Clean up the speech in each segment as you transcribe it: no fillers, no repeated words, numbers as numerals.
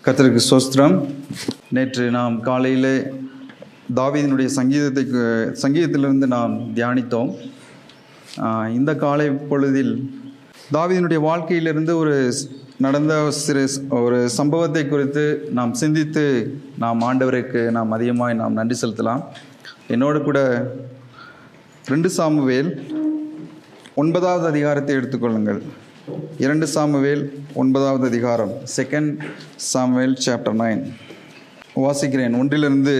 கர்த்தருக்கு ஸ்தோத்திரம். நேற்று நாம் காலையில் தாவீதினுடைய சங்கீதத்திலிருந்து நாம் தியானித்தோம். இந்த காலை பொழுதில் தாவீதினுடைய வாழ்க்கையிலிருந்து நடந்த ஒரு சம்பவத்தை குறித்து நாம் சிந்தித்து நாம் ஆண்டவருக்கு நாம் அதிகமாக நாம் நன்றி செலுத்தலாம். என்னோடு கூட 2 சாமுவேல் 9வது அதிகாரத்தை எடுத்துக்கொள்ளுங்கள். 2 சாமுவேல் 9வது அதிகாரம், 2 சாமுவேல் சாப்டர் 9 வாசிக்கிறேன். 1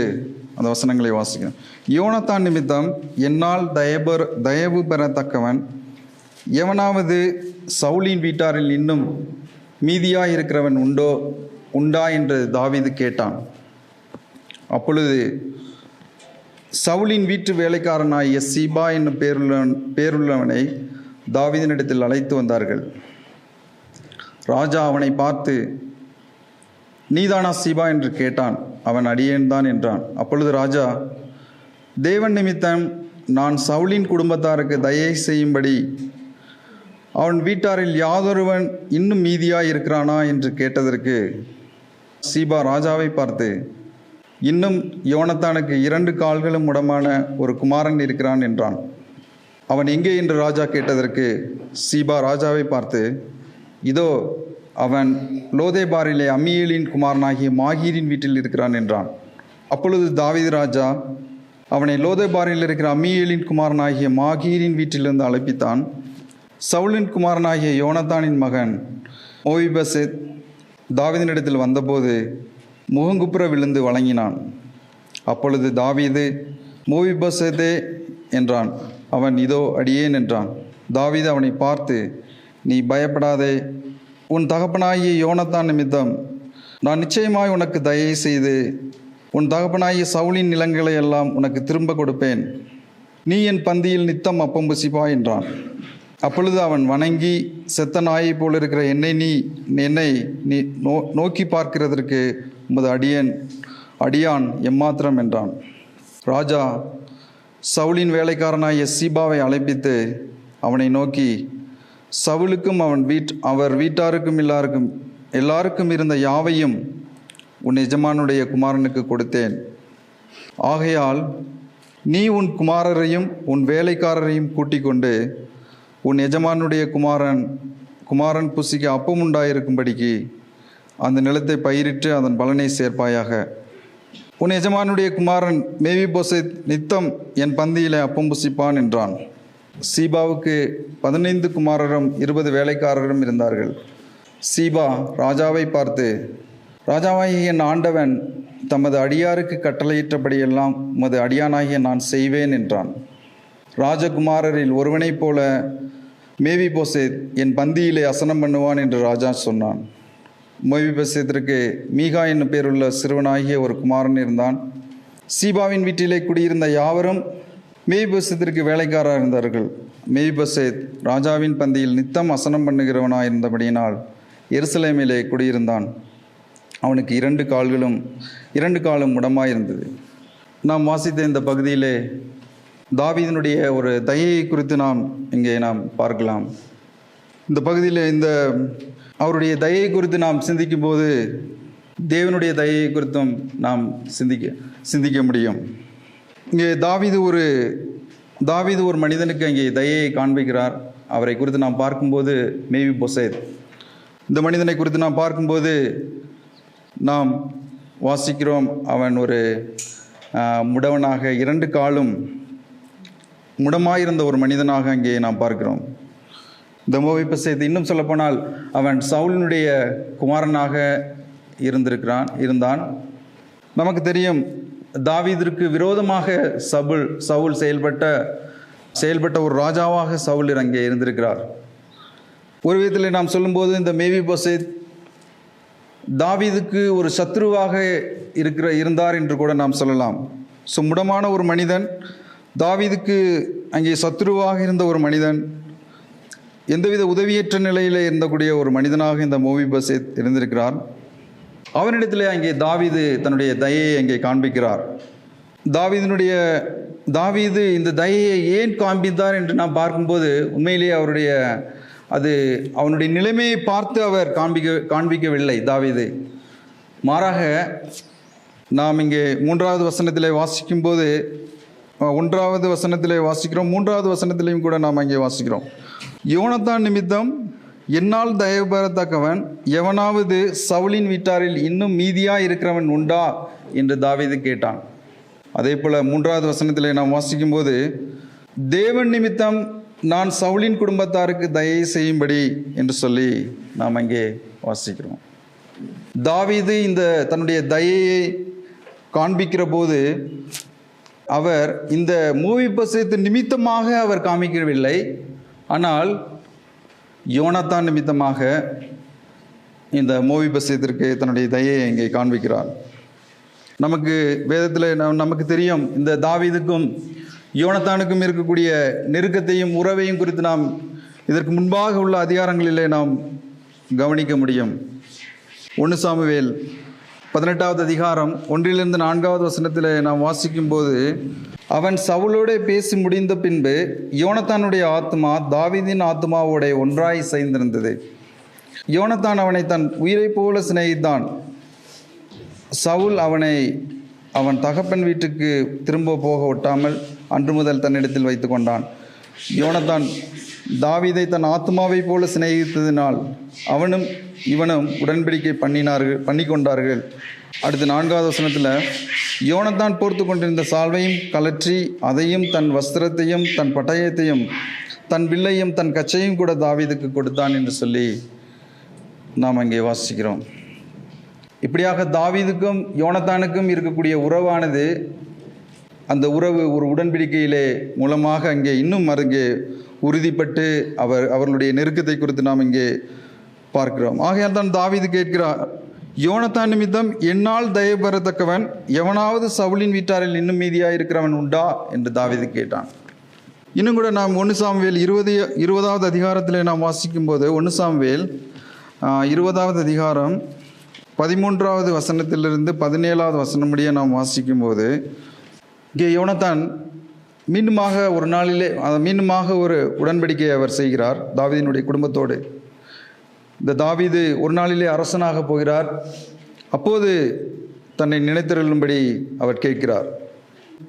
அந்த வசனங்களை வாசிக்கிறேன். யோனத்தான் நிமித்தம் என்னால் தயவு பெறத்தக்கவன் எவனாவது சவுலின் வீட்டாரில் இன்னும் மீதியாயிருக்கிறவன் உண்டா என்று தாவீது கேட்டான். அப்பொழுது சவுலின் வீட்டு வேலைக்காரனாகிய சீபா என்னும் பேருள்ளவனை தாவீதினிடத்தில் அழைத்து வந்தார்கள். ராஜா அவனை பார்த்து, நீதானா சீபா என்று கேட்டான். அவன் அடியேன்தான் என்றான். அப்பொழுது ராஜா, தேவன் நிமித்தம் நான் சவுலின் குடும்பத்தாருக்கு தயை செய்யும்படி அவன் வீட்டாரில் யாதொருவன் இன்னும் மீதியாய் இருக்கிறானா என்று கேட்டதற்கு சீபா ராஜாவை பார்த்து, இன்னும் யோனத்தானுக்கு 2 கால்களும் முடமான ஒரு குமாரன் இருக்கிறான் என்றான். அவன் எங்கே என்று ராஜா கேட்டதற்கு சீபா ராஜாவை பார்த்து, இதோ அவன் லோதேபாரிலே அம்மியேலின் குமாரனாகிய மாகீரின் வீட்டில் இருக்கிறான் என்றான். அப்பொழுது தாவீது ராஜா அவனை லோதேபாரில் இருக்கிற அம்மியேலின் குமாரனாகிய மாகீரின் வீட்டிலிருந்து அழைப்பித்தான். சவுலின் குமாரனாகிய யோனத்தானின் மகன் மோவிபசேத் தாவீதினிடத்தில் வந்தபோது முகங்குப்புற விழுந்து வணங்கினான். அப்பொழுது தாவீது, மோவிபசேத்தே என்றான். அவன், இதோ அடியேன் என்றான். தாவீது அவனை பார்த்து, நீ பயப்படாதே, உன் தகப்பனாகிய யோனத்தான் நிமித்தம் நான் நிச்சயமாய் உனக்கு தயை செய்து உன் தகப்பனாகிய சவுலின் நிலங்களை எல்லாம் உனக்கு திரும்ப கொடுப்பேன். நீ என் பந்தியில் நித்தம் அப்பம் புசிப்பாய் என்றான். அப்பொழுது அவன் வணங்கி, செத்த நாயை போல் இருக்கிற என்னை நீ நோக்கி பார்க்கிறதற்கு உமது அடியான் எம்மாத்திரம் என்றான். ராஜா சவுலின் வேலைக்காரனாகிய சீபாவை அழைப்பித்து அவனை நோக்கி, சவுலுக்கும் அவர் வீட்டாருக்கும் எல்லாருக்கும் இருந்த யாவையும் உன் எஜமானுடைய குமாரனுக்கு கொடுத்தேன். ஆகையால் நீ உன் குமாரரையும் உன் வேலைக்காரரையும் கூட்டிக் கொண்டு உன் எஜமானுடைய குமாரன் புசிக்க அப்பம் உண்டாயிருக்கும்படிக்கு அந்த நிலத்தை பயிரிட்டு அதன் பலனை சேர்ப்பாயாக. உன் எஜமானுடைய குமாரன் மேவிபோசேத் நித்தம் என் பந்தியிலே அப்பம் புசிப்பான் என்றான். சீபாவுக்கு 15 குமாரரும் 20 வேலைக்காரரும் இருந்தார்கள். சீபா ராஜாவை பார்த்து, ராஜாவாகிய என் ஆண்டவன் தமது அடியாருக்கு கட்டளையிட்டபடியெல்லாம் உமது அடியானாகிய நான் செய்வேன் என்றான். ராஜகுமாரரில் ஒருவனைப் போல மேவிபோசேத் என் பந்தியிலே அசனம் பண்ணுவான் என்று ராஜா சொன்னான். மேவிபோசேத்திற்கு மீகா என்னும் பேருள்ள சிறுவனாகிய ஒரு குமாரன் இருந்தான். சீபாவின் வீட்டிலே குடியிருந்த யாவரும் மேவிபோசேத்திற்கு வேலைக்காரர் இருந்தார்கள். மேவிபோசேத் ராஜாவின் பந்தியில் நித்தம் அசனம் பண்ணுகிறவனாயிருந்தபடியினால் எருசலேமிலே குடியிருந்தான். அவனுக்கு 2 காலும் முடமாயிருந்தது. நாம் வாசித்த இந்த பகுதியிலே தாவீதினுடைய ஒரு தயையை குறித்து இங்கே நாம் பார்க்கலாம். இந்த பகுதியில் அவருடைய தயையை குறித்து நாம் சிந்திக்கும் போது தேவனுடைய தயையை குறித்தும் நாம் சிந்திக்க முடியும். இங்கே தாவீது ஒரு மனிதனுக்கு அங்கே தயையை காண்பிக்கிறார். அவரை குறித்து நாம் பார்க்கும்போது மேவிபோசேத், இந்த மனிதனை குறித்து நாம் பார்க்கும்போது நாம் வாசிக்கிறோம், அவன் ஒரு முடவனாக 2 காலும் முடமாயிருந்த ஒரு மனிதனாக அங்கே நாம் பார்க்கிறோம். இந்த மேவிபோசேத் இன்னும் சொல்லப்போனால் அவன் சவுலினுடைய குமாரனாக இருந்தான். நமக்கு தெரியும், தாவீதிற்கு விரோதமாக சவுல் செயல்பட்ட ஒரு ராஜாவாக சவுல் அங்கே இருந்திருக்கிறார். ஒரு விதத்தில் நாம் சொல்லும்போது இந்த மேவிபோசேத் தாவீதுக்கு ஒரு சத்ருவாக இருந்தார் என்று கூட நாம் சொல்லலாம். முடமான ஒரு மனிதன், தாவீதுக்கு அங்கே சத்ருவாக இருந்த ஒரு மனிதன், எந்தவித உதவியற்ற நிலையில் இருந்தக்கூடிய ஒரு மனிதனாக இந்த மேவிபோசேத் இருந்திருக்கிறார். அவனிடத்திலே அங்கே தாவீது தன்னுடைய தயையை அங்கே காண்பிக்கிறார். தாவீது இந்த தயையை ஏன் காண்பித்தார் என்று நாம் பார்க்கும்போது உண்மையிலேயே அவனுடைய நிலைமையை பார்த்து அவர் காண்பிக்கவில்லை. தாவீது மாறாக நாம் இங்கே 3வது வசனத்திலே வாசிக்கும்போது 1வது வசனத்திலே வாசிக்கிறோம், 3வது வசனத்திலையும் கூட நாம் அங்கே வாசிக்கிறோம். யோனத்தான் நிமித்தம் என்னால் தயவு பெறத்தக்கவன் எவனாவது சவுலின் வீட்டாரில் இன்னும் மீதியாக இருக்கிறவன் உண்டா என்று தாவீது கேட்டான். அதே போல் 3வது வசனத்திலே நாம் வாசிக்கும்போது தேவன் நிமித்தம் நான் சவுலின் குடும்பத்தாருக்கு தயை செய்யும்படி என்று சொல்லி நாம் அங்கே வாசிக்கிறோம். தாவீது இந்த தன்னுடைய தயையை காண்பிக்கிற போது அவர் இந்த மேவிபோசேத் நிமித்தமாக அவர் காமிக்கவில்லை, ஆனால் யோனத்தான் நிமித்தமாக இந்த மேவிபோசேத்திற்கு தன்னுடைய தயையை இங்கே காண்பிக்கிறார். நமக்கு வேதத்தில் நமக்கு தெரியும், இந்த தாவீதுக்கும் யோனத்தானுக்கும் இருக்கக்கூடிய நெருக்கத்தையும் உறவையும் குறித்து நாம் இதற்கு முன்பாக உள்ள அதிகாரங்களிலே நாம் கவனிக்க முடியும். 1 சாமுவேல் 18வது அதிகாரம் 1-4வது வசனத்தில் நாம் வாசிக்கும்போது, அவன் சவுலோடு பேசி முடிந்த பின்பு யோனத்தானுடைய ஆத்மா தாவீதின் ஆத்மாவோட ஒன்றாய் சேர்ந்திருந்தது. யோனத்தான் அவனை தன் உயிரை போல சிநேகித்தான். சவுல் அவனை அவன் தகப்பன் வீட்டுக்கு திரும்ப போக ஒட்டாமல் அன்று முதல் தன்னிடத்தில் வைத்து கொண்டான். யோனத்தான் தாவீதை தன் ஆத்மாவை போல சிநேகித்ததினால் அவனும் இவனும் உடன்படிக்கை பண்ணி கொண்டார்கள். அடுத்து 4வது வசனத்தில், யோனத்தான் போர்த்து கொண்டிருந்த சால்வையும் கலற்றி அதையும் தன் வஸ்திரத்தையும் தன் பட்டயத்தையும் தன் வில்லையும் தன் கச்சையும் கூட தாவீதுக்கு கொடுத்தான் என்று சொல்லி நாம் அங்கே வாசிக்கிறோம். இப்படியாக தாவீதுக்கும் யோனத்தானுக்கும் இருக்கக்கூடிய உறவானது, அந்த உறவு ஒரு உடன்படிக்கையிலே மூலமாக அங்கே இன்னும் அங்கே உறுதிப்பட்டு அவர்களுடைய நெருக்கத்தை குறித்து நாம் இங்கே பார்க்கிறோம். ஆகையால் தான் தாவீது கேட்கிறார், யோனத்தான் நிமித்தம் என்னால் தயவு பெறத்தக்கவன் எவனாவது சவுலின் வீட்டாரில் இன்னும் மீதியாக இருக்கிறவன் உண்டா என்று தாவீது கேட்டான். இன்னும் கூட நாம் 1 சாமுவேல் 20வது அதிகாரத்தில் நாம் வாசிக்கும்போது 1 சாமுவேல் 20வது அதிகாரம் 13வது வசனத்திலிருந்து 17வது வசனம் முடிய நாம் வாசிக்கும்போது, இங்கே யோனத்தான் மீண்டுமாக ஒரு உடன்படிக்கையை அவர் செய்கிறார் தாவீதினுடைய குடும்பத்தோடு. இந்த தாவீது ஒரு நாளிலே அரசனாக போகிறார். அப்போது தன்னை நினைத்திருளும்படி அவர் கேட்கிறார்.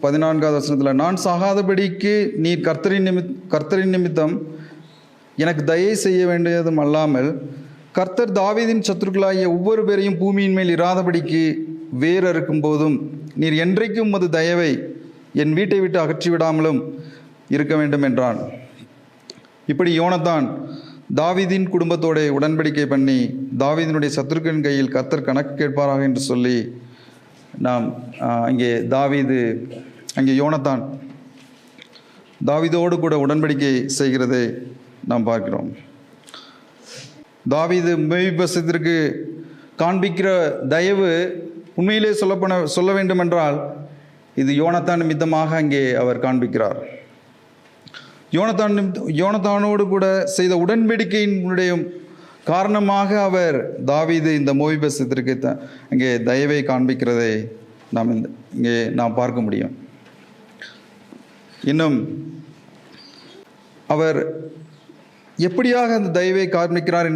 14வது வசனத்தில், நான் சாகாதபடிக்கு நீர் கர்த்தரின் நிமித்தம் எனக்கு தயை செய்ய வேண்டியதும் அல்லாமல் கர்த்தர் தாவீதின் சத்துருக்களாகிய ஒவ்வொரு பேரையும் பூமியின் மேல் இராதபடிக்கு வேர் அறுக்கும் போதும் நீர் என்றைக்கும் உமது தயவை என் வீட்டை விட்டு அகற்றிவிடாமலும் இருக்க வேண்டும் என்றான். இப்படி யோனத்தான் தாவீதின் குடும்பத்தோட உடன்படிக்கை பண்ணி தாவீதினுடைய சத்துருக்களின் கையில் கர்த்தர் கணக்கு கேட்பாராக என்று சொல்லி நாம் அங்கே யோனத்தான் தாவீதோடு கூட உடன்படிக்கை செய்கிறதை நாம் பார்க்கிறோம். தாவீது மேவிபோசேத்திற்கு காண்பிக்கிற தயவு உண்மையிலே சொல்ல வேண்டுமென்றால் இது யோனத்தான் நிமித்தமாக அங்கே அவர் காண்பிக்கிறார். யோனத்தானோடு கூட செய்த உடன்படிக்கையினுடைய காரணமாக அவர் தாவீது இந்த மேவிபோசேத்திற்கு அங்கே தயவை காண்பிக்கிறதை நாம் பார்க்க முடியும். இன்னும் அவர் எப்படியாக அந்த தயவை காண்பிக்கிறார்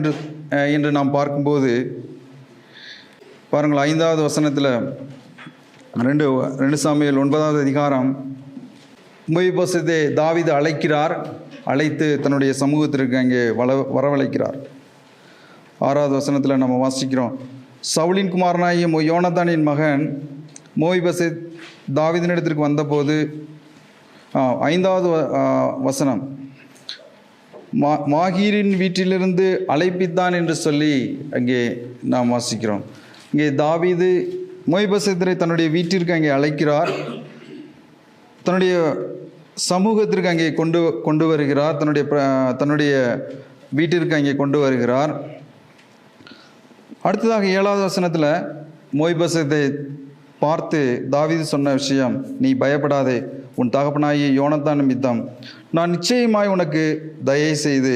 என்று நாம் பார்க்கும்போது பாருங்கள், 5வது வசனத்தில் 2 சாமுவேல் 9வது அதிகாரம் மேவிபோசேத்தை தாவீது அழைத்து தன்னுடைய சமூகத்திற்கு அங்கே வரவழைக்கிறார். 6வது வசனத்தில் நம்ம வாசிக்கிறோம், சவுலின் குமாரனாகிய யோனத்தானின் மகன் மேவிபோசேத் தாவீதினிடத்திற்கு வந்தபோது 5வது வசனம், மாகீரின் வீட்டிலிருந்து அழைப்பித்தான் என்று சொல்லி அங்கே நாம் வாசிக்கிறோம். இங்கே தாவீது மேவிபோசேத்தை தன்னுடைய வீட்டிற்கு அங்கே அழைக்கிறார், தன்னுடைய சமூகத்திற்கு அங்கே கொண்டு வருகிறார், தன்னுடைய வீட்டிற்கு அங்கே கொண்டு வருகிறார். அடுத்ததாக 7வது வசனத்தில் மேவிபோசேத்தை பார்த்து தாவீது சொன்ன விஷயம், நீ பயப்படாதே, உன் தகப்பனாகிய யோனத்தான் நிமித்தம் நான் நிச்சயமாய் உனக்கு தயை செய்து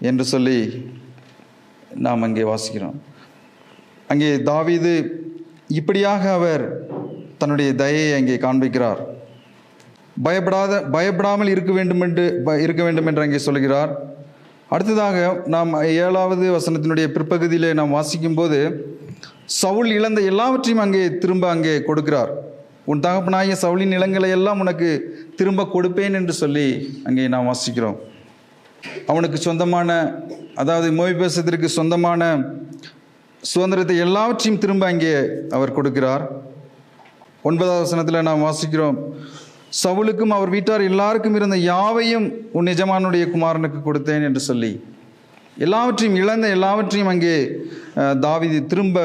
என்று சொல்லி நாம் அங்கே வாசிக்கிறோம். அங்கே தாவீது இப்படியாக அவர் தன்னுடைய தயையை அங்கே காண்பிக்கிறார். பயப்படாமல் இருக்க வேண்டும் என்று அங்கே சொல்கிறார். அடுத்ததாக நாம் 7வது வசனத்தினுடைய பிற்பகுதியிலே நாம் வாசிக்கும்போது சவுல் இழந்த எல்லாவற்றையும் அங்கே திரும்ப அங்கே கொடுக்கிறார். உன் தகப்பனாகிய சவுலின் நிலங்களை எல்லாம் உனக்கு திரும்ப கொடுப்பேன் என்று சொல்லி அங்கே நாம் வாசிக்கிறோம். அவனுக்கு சொந்தமான, அதாவது மோய்பேசத்திற்கு சொந்தமான சுதந்திரத்தை எல்லாவற்றையும் திரும்ப அங்கே அவர் கொடுக்கிறார். 9வது வசனத்தில் நாம் வாசிக்கிறோம், சவுலுக்கும் அவர் வீட்டார் எல்லாருக்கும் இருந்த யாவையும் உன் எஜமானுடைய குமாரனுக்கு கொடுத்தேன் என்று சொல்லி எல்லாவற்றையும் இழந்த எல்லாவற்றையும் அங்கே தாவீது திரும்ப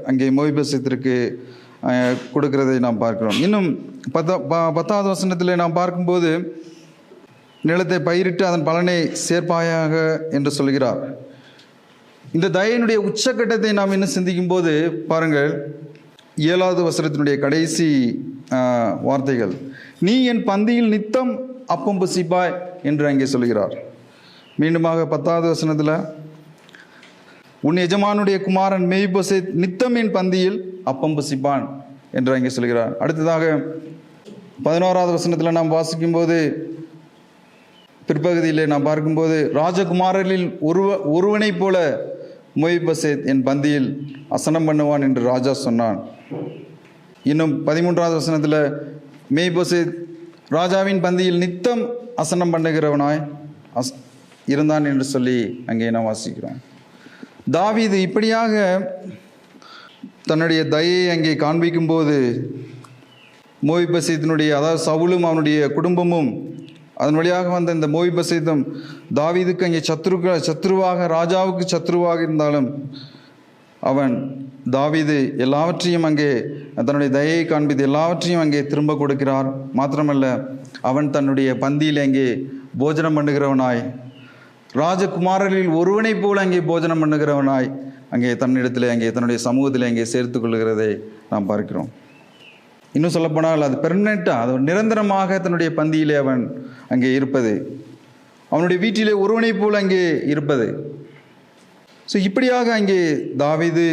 அங்கே மோய்பேசத்திற்கு கொடுக்கிறதை நாம் பார்க்கிறோம். இன்னும் 10வது வசனத்தில் நாம் பார்க்கும்போது, நிலத்தை பயிரிட்டு அதன் பலனை சேர்ப்பாயாக என்று சொல்கிறார். இந்த தயையினுடைய உச்சக்கட்டத்தை நாம் இன்னும் சிந்திக்கும் போது பாருங்கள், 7வது வசனத்தினுடைய கடைசி வார்த்தைகள், நீ என் பந்தியில் நித்தம் அப்பம் புசிப்பாய் என்று அங்கே சொல்கிறார். மீண்டுமாக 10வது வசனத்தில், உன் எஜமானுடைய குமாரன் மேய்போசேத் நித்தம் என் பந்தியில் அப்பம் புசிப்பான் என்று அங்கே சொல்கிறார். அடுத்ததாக 11வது வசனத்தில் நாம் வாசிக்கும்போது, பிற்பகுதியில் நாம் பார்க்கும்போது, ராஜகுமாரர்களில் ஒருவனைப் போல மோய்போசேத் என் பந்தியில் அசனம் பண்ணுவான் என்று ராஜா சொன்னான். இன்னும் 13வது வசனத்தில், மேய்போசேத் ராஜாவின் பந்தியில் நித்தம் அசனம் பண்ணுகிறவனாய் இருந்தான் என்று சொல்லி அங்கே நாம் வாசிக்கிறோம். தாவீது இப்படியாக தன்னுடைய தயையை அங்கே காண்பிக்கும் போது, மோய்போசேத்தினுடைய, அதாவது சவுலும் அவனுடைய குடும்பமும் அதன் வழியாக வந்த இந்த மோய்போசேத்தும் தாவீதுக்கு அங்கே சத்ருவாக, ராஜாவுக்கு சத்ருவாக இருந்தாலும் அவன் தாவீது எல்லாவற்றையும் அங்கே தன்னுடைய தயையை காண்பித்து எல்லாவற்றையும் அங்கே திரும்ப கொடுக்கிறார். மாத்திரமல்ல, அவன் தன்னுடைய பந்தியில் அங்கே போஜனம் பண்ணுகிறவனாய், ராஜகுமாரர்களில் ஒருவனைப் போல அங்கே போஜனம் பண்ணுகிறவனாய் அங்கே தன்னிடத்தில் அங்கே தன்னுடைய சமூகத்தில் அங்கே சேர்த்து கொள்ளுகிறதை நாம் பார்க்கிறோம். இன்னும் சொல்லப்போனால் அது பெர்மனெண்ட்டாக, அது நிரந்தரமாக தன்னுடைய பந்தியிலே அவன் அங்கே இருப்பது, அவனுடைய வீட்டிலே ஒருவனைப் போல் அங்கே இருப்பது. ஸோ இப்படியாக அங்கே தாவீது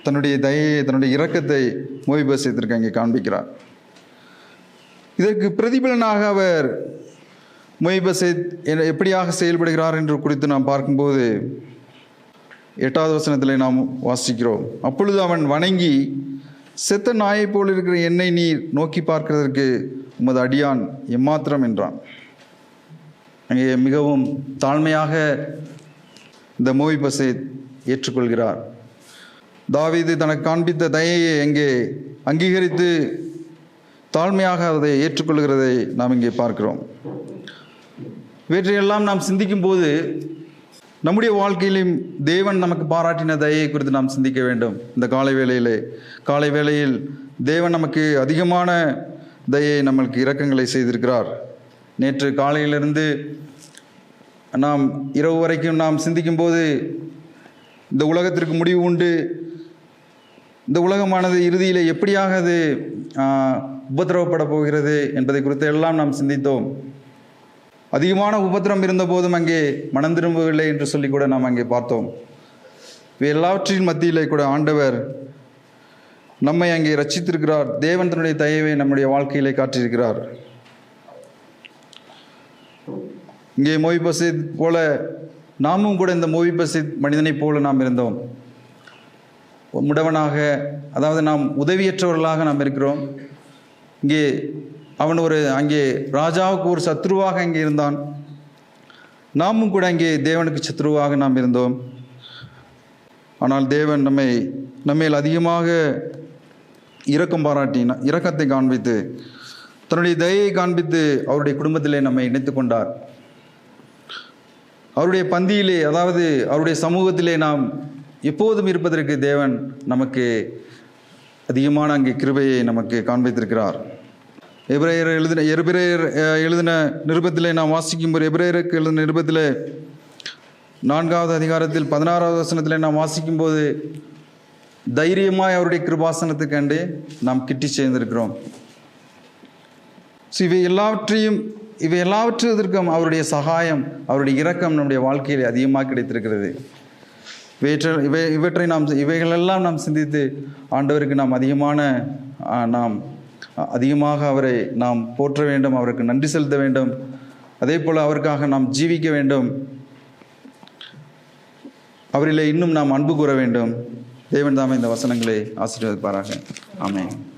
தன்னுடைய தயையை, தன்னுடைய இரக்கத்தை மோய்போசேத்திற்கு அங்கே காண்பிக்கிறார். இதற்கு பிரதிபலனாக அவர் மோய்போசேத் எப்படியாக செயல்படுகிறார் என்று குறித்து நாம் பார்க்கும்போது, 8வது வசனத்தில் நாம் வாசிக்கிறோம், அப்பொழுது அவன் வணங்கி, செத்த நாயை போல் இருக்கிற என்னை நீர் நோக்கி பார்க்கிறதற்கு உமது அடியான் எம்மாத்திரம் என்றான். அங்கே மிகவும் தாழ்மையாக இந்த மோய்போசேத் ஏற்றுக்கொள்கிறார். தாவீது தனக்கு காண்பித்த தயையை அங்கே அங்கீகரித்து தாழ்மையாக அதை ஏற்றுக்கொள்கிறதை நாம் இங்கே பார்க்கிறோம். இவற்றையெல்லாம் நாம் சிந்திக்கும் போது நம்முடைய வாழ்க்கையிலும் தேவன் நமக்கு பாராட்டின தயையை குறித்து நாம் சிந்திக்க வேண்டும். இந்த காலை வேளையில் தேவன் நமக்கு அதிகமான தயையை, நம்மளுக்கு இரக்கங்களை செய்திருக்கிறார். நேற்று காலையிலிருந்து நாம் இரவு வரைக்கும் நாம் சிந்திக்கும் போது, இந்த உலகத்திற்கு முடிவு உண்டு, இந்த உலகமானது இறுதியில் எப்படியாக அது உபத்திரவப்பட போகிறது என்பதை குறித்து எல்லாம் நாம் சிந்தித்தோம். அதிகமான உபத்திரம் இருந்த போதும் அங்கே மனம் திரும்பவில்லை என்று சொல்லி கூட நாம் அங்கே பார்த்தோம். எல்லாவற்றின் மத்தியிலே கூட ஆண்டவர் நம்மை அங்கே ரட்சித்திருக்கிறார். தேவன் தன்னுடைய தயவை நம்முடைய வாழ்க்கையிலே காட்டியிருக்கிறார். இங்கே மோய்போசேத் போல நாமும் கூட இந்த மோய்போசேத் மனிதனைப் போல நாம் இருந்தோம். முடவனாக, அதாவது நாம் உதவியற்றவர்களாக நாம் இருக்கிறோம். இங்கே அவன் அங்கே ராஜாவுக்கு ஒரு சத்ருவாக அங்கே இருந்தான். நாமும் கூட அங்கே தேவனுக்கு சத்ருவாக நாம் இருந்தோம். ஆனால் தேவன் நம்மேல் அதிகமாக இரக்கம் பாராட்டி, இரக்கத்தை காண்பித்து, தன்னுடைய தயையை காண்பித்து அவருடைய குடும்பத்திலே நம்மை இணைத்து கொண்டார். அவருடைய பந்தியிலே, அதாவது அவருடைய சமூகத்திலே நாம் எப்போதும் இருப்பதற்கு தேவன் நமக்கு அதிகமான அங்கே கிருபையை நமக்கு காண்பித்திருக்கிறார். எபிரேயர் எழுதின நிருபத்திலே நாம் வாசிக்கும்போது, எபிரேயருக்கு எழுதின நிருபத்திலே 4வது அதிகாரத்தில் 16வது வசனத்திலே நாம் வாசிக்கும்போது, தைரியமாய் அவருடைய கிருபாசனத்துக்கு கண்டு நாம் கிட்டி சேர்ந்திருக்கிறோம். ஸோ இவை எல்லாவற்றிற்கும் அவருடைய சகாயம், அவருடைய இரக்கம் நம்முடைய வாழ்க்கையில் அதிகமாக கிடைத்திருக்கிறது. இவைகளெல்லாம் நாம் சிந்தித்து ஆண்டவருக்கு நாம் அதிகமாக அவரை நாம் போற்ற வேண்டும், அவருக்கு நன்றி செலுத்த வேண்டும். அதே போல் அவருக்காக நாம் ஜீவிக்க வேண்டும், அவரிலே இன்னும் நாம் அன்பு கூற வேண்டும். தேவன் தாமே இந்த வசனங்களை ஆசீர்வதிப்பாராக. ஆமென்.